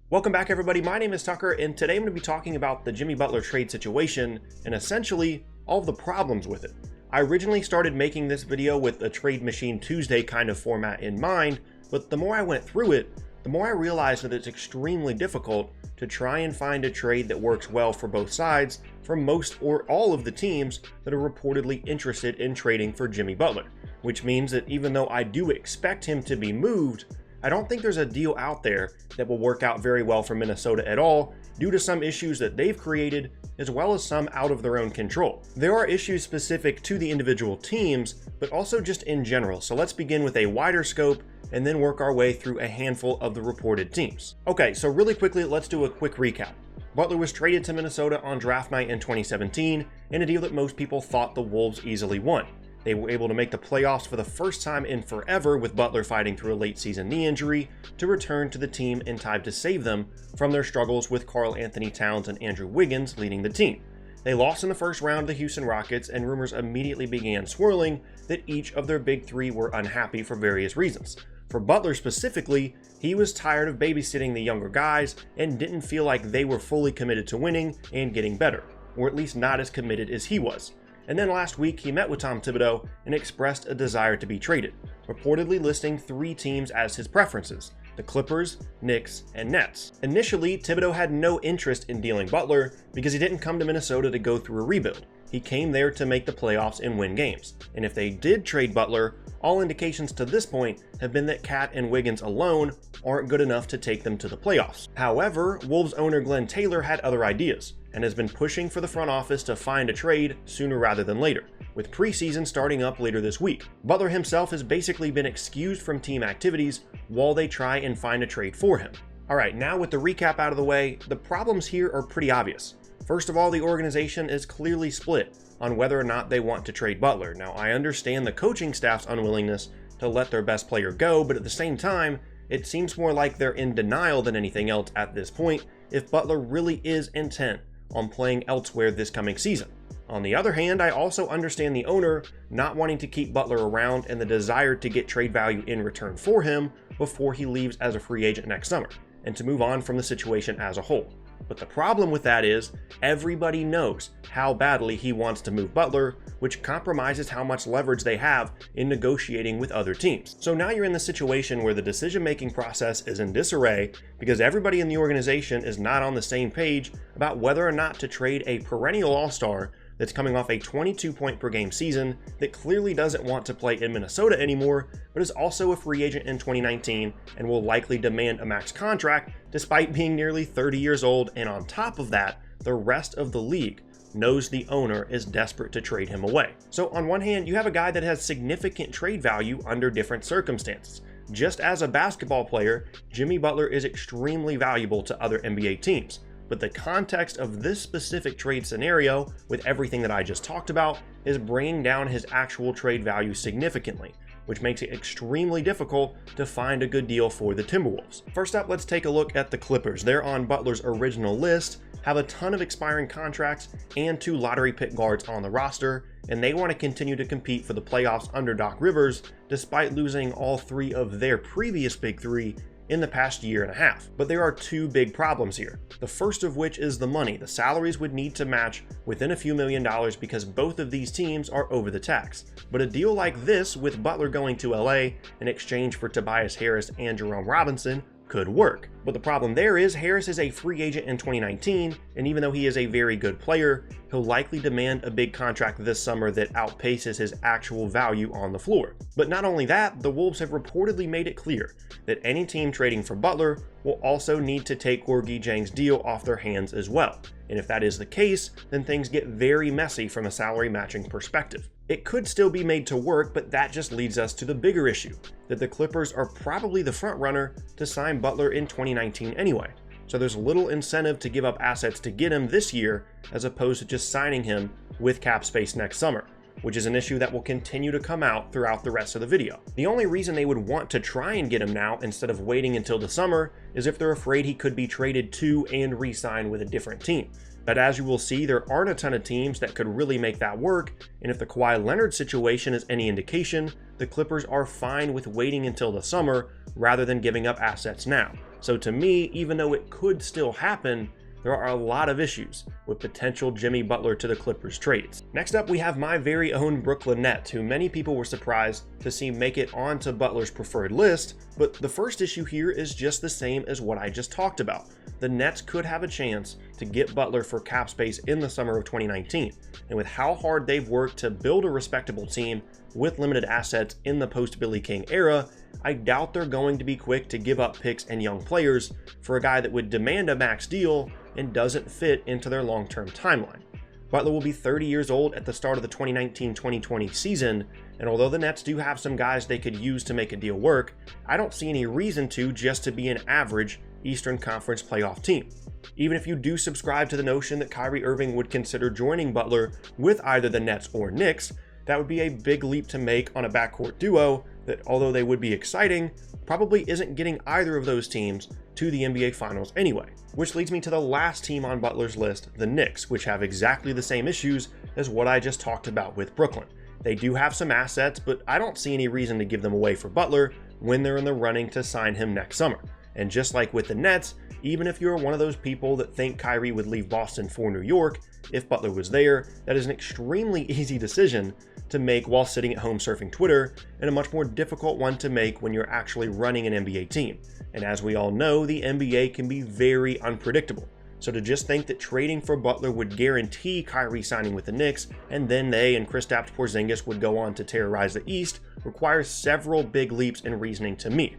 Welcome back, everybody. My name is Tucker, and today I'm going to be talking about the Jimmy Butler trade situation and essentially all of the problems with it. I originally started making this video with a Trade Machine Tuesday kind of format in mind, but the more I went through it, the more I realized that it's extremely difficult to try and find a trade that works well for both sides for most or all of the teams that are reportedly interested in trading for Jimmy Butler, which means that even though I do expect him to be moved, I don't think there's a deal out there that will work out very well for Minnesota at all due to some issues that they've created as well as some out of their own control. There are issues specific to the individual teams, but also just in general. So let's begin with a wider scope and then work our way through a handful of the reported teams. Okay, so really quickly, let's do a quick recap. Butler was traded to Minnesota on draft night in 2017 in a deal that most people thought the Wolves easily won. They were able to make the playoffs for the first time in forever, with Butler fighting through a late season knee injury to return to the team in time to save them from their struggles with Karl Anthony Towns and Andrew Wiggins leading the team. They lost in the first round to the Houston Rockets, and rumors immediately began swirling that each of their big three were unhappy for various reasons. For Butler specifically, he was tired of babysitting the younger guys and didn't feel like they were fully committed to winning and getting better, or at least not as committed as he was. And then last week, he met with Tom Thibodeau and expressed a desire to be traded, reportedly listing 3 teams as his preferences: the Clippers, Knicks, and Nets. Initially, Thibodeau had no interest in dealing Butler because he didn't come to Minnesota to go through a rebuild. He came there to make the playoffs and win games. And if they did trade Butler, all indications to this point have been that Cat and Wiggins alone aren't good enough to take them to the playoffs. However, Wolves owner Glenn Taylor had other ideas and has been pushing for the front office to find a trade sooner rather than later, with preseason starting up later this week. Butler himself has basically been excused from team activities while they try and find a trade for him. Alright, now with the recap out of the way, the problems here are pretty obvious. First of all, the organization is clearly split on whether or not they want to trade Butler. Now, I understand the coaching staff's unwillingness to let their best player go, but at the same time, it seems more like they're in denial than anything else at this point if Butler really is intent on playing elsewhere this coming season. On the other hand, I also understand the owner not wanting to keep Butler around and the desire to get trade value in return for him before he leaves as a free agent next summer, and to move on from the situation as a whole. But the problem with that is everybody knows how badly he wants to move Butler, which compromises how much leverage they have in negotiating with other teams. So now you're in the situation where the decision-making process is in disarray because everybody in the organization is not on the same page about whether or not to trade a perennial all-star that's coming off a 22-point per game season that clearly doesn't want to play in Minnesota anymore, but is also a free agent in 2019 and will likely demand a max contract despite being nearly 30 years old. And on top of that, the rest of the league knows the owner is desperate to trade him away. So on one hand, you have a guy that has significant trade value under different circumstances. Just as a basketball player, Jimmy Butler is extremely valuable to other NBA teams. But the context of this specific trade scenario, with everything that I just talked about, is bringing down his actual trade value significantly, which makes it extremely difficult to find a good deal for the Timberwolves. First up, let's take a look at the Clippers. They're on Butler's original list, have a ton of expiring contracts, and 2 lottery pick guards on the roster, and they want to continue to compete for the playoffs under Doc Rivers, despite losing all 3 of their previous big 3 in the past year and a half. But there are 2 big problems here. The first of which is the money. The salaries would need to match within a few $1,000,000 because both of these teams are over the tax. But a deal like this, with Butler going to LA in exchange for Tobias Harris and Jerome Robinson, could work. But the problem there is Harris is a free agent in 2019, and even though he is a very good player, he'll likely demand a big contract this summer that outpaces his actual value on the floor. But not only that, the Wolves have reportedly made it clear that any team trading for Butler will also need to take Gorgui Dieng's deal off their hands as well. And if that is the case, then things get very messy from a salary matching perspective. It could still be made to work, but that just leads us to the bigger issue, that the Clippers are probably the front runner to sign Butler in 2019 anyway. So there's little incentive to give up assets to get him this year as opposed to just signing him with cap space next summer, which is an issue that will continue to come out throughout the rest of the video. The only reason they would want to try and get him now instead of waiting until the summer is if they're afraid he could be traded to and re-signed with a different team. But as you will see, there aren't a ton of teams that could really make that work, and if the Kawhi Leonard situation is any indication, the Clippers are fine with waiting until the summer rather than giving up assets now. So to me, even though it could still happen, there are a lot of issues with potential Jimmy Butler to the Clippers trades. Next up, we have my very own Brooklyn Nets, who many people were surprised to see make it onto Butler's preferred list, but the first issue here is just the same as what I just talked about. The Nets could have a chance to get Butler for cap space in the summer of 2019, and with how hard they've worked to build a respectable team with limited assets in the post-Billy King era, I doubt they're going to be quick to give up picks and young players for a guy that would demand a max deal and doesn't fit into their long-term timeline. Butler will be 30 years old at the start of the 2019-2020 season, and although the Nets do have some guys they could use to make a deal work, I don't see any reason to just to be an average Eastern Conference playoff team. Even if you do subscribe to the notion that Kyrie Irving would consider joining Butler with either the Nets or Knicks, that would be a big leap to make on a backcourt duo that, although they would be exciting, probably isn't getting either of those teams to the NBA Finals anyway. Which leads me to the last team on Butler's list, the Knicks, which have exactly the same issues as what I just talked about with Brooklyn. They do have some assets, but I don't see any reason to give them away for Butler when they're in the running to sign him next summer. And just like with the Nets, even if you're one of those people that think Kyrie would leave Boston for New York if Butler was there, that is an extremely easy decision to make while sitting at home surfing Twitter, and a much more difficult one to make when you're actually running an NBA team. And as we all know, the NBA can be very unpredictable. So to just think that trading for Butler would guarantee Kyrie signing with the Knicks, and then they and Kristaps Porzingis would go on to terrorize the East, requires several big leaps in reasoning to me.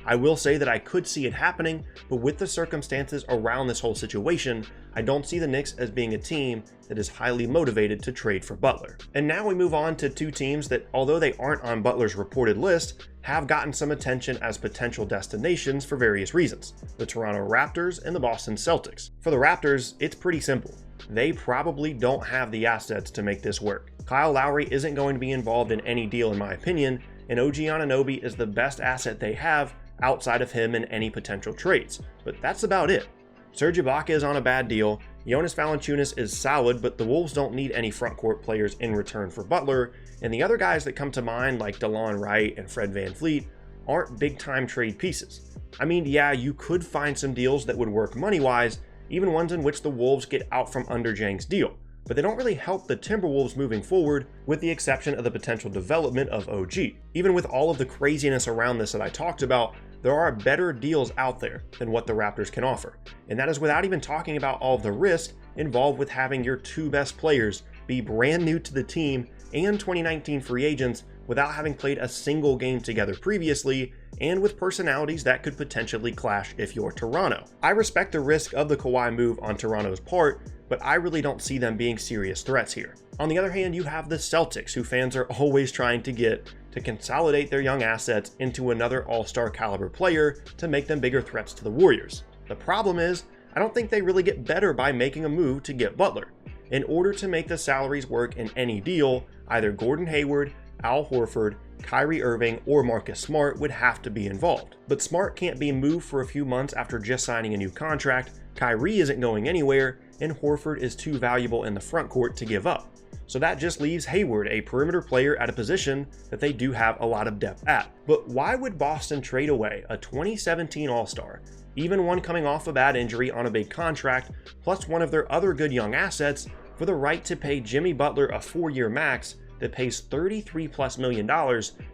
I will say that I could see it happening, but with the circumstances around this whole situation, I don't see the Knicks as being a team that is highly motivated to trade for Butler. And now we move on to two teams that, although they aren't on Butler's reported list, have gotten some attention as potential destinations for various reasons: the Toronto Raptors and the Boston Celtics. For the Raptors, it's pretty simple. They probably don't have the assets to make this work. Kyle Lowry isn't going to be involved in any deal in my opinion, and OG Anunoby is the best asset they have outside of him in any potential trades, but that's about it. Serge Ibaka is on a bad deal, Jonas Valanciunas is solid, but the Wolves don't need any frontcourt players in return for Butler, and the other guys that come to mind like DeLon Wright and Fred VanVleet aren't big-time trade pieces. I mean, yeah, you could find some deals that would work money-wise, even ones in which the Wolves get out from under Jang's deal, but they don't really help the Timberwolves moving forward, with the exception of the potential development of OG. Even with all of the craziness around this that I talked about, there are better deals out there than what the Raptors can offer. And that is without even talking about all of the risk involved with having your two best players be brand new to the team and 2019 free agents without having played a single game together previously, and with personalities that could potentially clash if you're Toronto. I respect the risk of the Kawhi move on Toronto's part, but I really don't see them being serious threats here. On the other hand, you have the Celtics, who fans are always trying to get to consolidate their young assets into another all-star caliber player to make them bigger threats to the Warriors. The problem is, I don't think they really get better by making a move to get Butler. In order to make the salaries work in any deal, either Gordon Hayward, Al Horford, Kyrie Irving, or Marcus Smart would have to be involved. But Smart can't be moved for a few months after just signing a new contract, Kyrie isn't going anywhere, and Horford is too valuable in the front court to give up. So that just leaves Hayward, a perimeter player at a position that they do have a lot of depth at. But why would Boston trade away a 2017 All-Star, even one coming off a bad injury on a big contract, plus one of their other good young assets, for the right to pay Jimmy Butler a 4-year max that pays $33+ million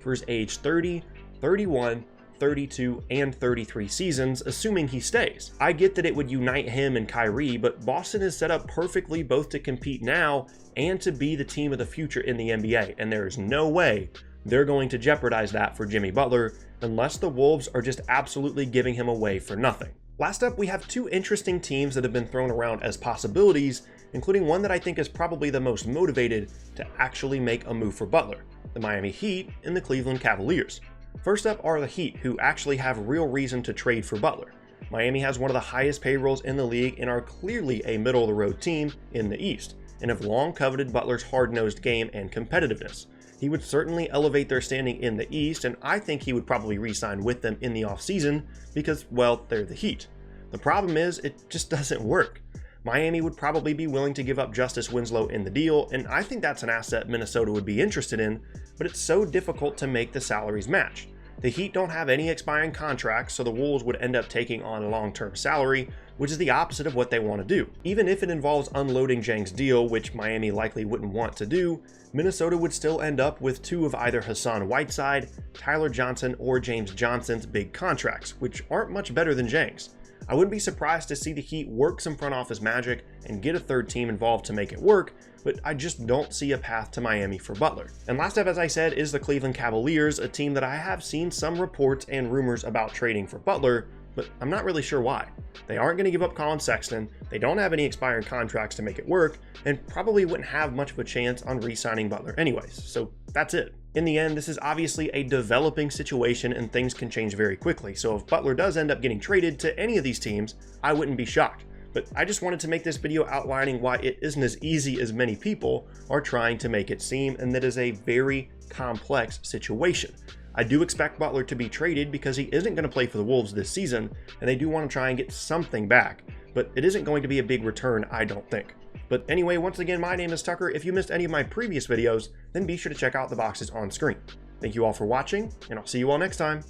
for his age 30, 31, 32, and 33 seasons, assuming he stays? I get that it would unite him and Kyrie, but Boston is set up perfectly both to compete now and to be the team of the future in the NBA, and there is no way they're going to jeopardize that for Jimmy Butler unless the Wolves are just absolutely giving him away for nothing. Last up, we have two interesting teams that have been thrown around as possibilities, including one that I think is probably the most motivated to actually make a move for Butler: the Miami Heat and the Cleveland Cavaliers. First up are the Heat, who actually have real reason to trade for Butler. Miami has one of the highest payrolls in the league and are clearly a middle-of-the-road team in the East, and have long coveted Butler's hard-nosed game and competitiveness. He would certainly elevate their standing in the East, and I think he would probably re-sign with them in the offseason because, well, they're the Heat. The problem is, it just doesn't work. Miami would probably be willing to give up Justice Winslow in the deal, and I think that's an asset Minnesota would be interested in, but it's so difficult to make the salaries match. The Heat don't have any expiring contracts, so the Wolves would end up taking on a long-term salary, which is the opposite of what they want to do. Even if it involves unloading Zhang's deal, which Miami likely wouldn't want to do, Minnesota would still end up with two of either Hassan Whiteside, Tyler Johnson, or James Johnson's big contracts, which aren't much better than Zhang's. I wouldn't be surprised to see the Heat work some front office magic and get a third team involved to make it work, but I just don't see a path to Miami for Butler. And last up, as I said, is the Cleveland Cavaliers, a team that I have seen some reports and rumors about trading for Butler, but I'm not really sure why. They aren't going to give up Colin Sexton, they don't have any expiring contracts to make it work, and probably wouldn't have much of a chance on re-signing Butler anyways, so that's it. In the end, this is obviously a developing situation and things can change very quickly, so if Butler does end up getting traded to any of these teams, I wouldn't be shocked. But I just wanted to make this video outlining why it isn't as easy as many people are trying to make it seem, and that is a very complex situation. I do expect Butler to be traded because he isn't going to play for the Wolves this season, and they do want to try and get something back, but it isn't going to be a big return, I don't think. But anyway, once again, my name is Tucker. If you missed any of my previous videos, then be sure to check out the boxes on screen. Thank you all for watching, and I'll see you all next time.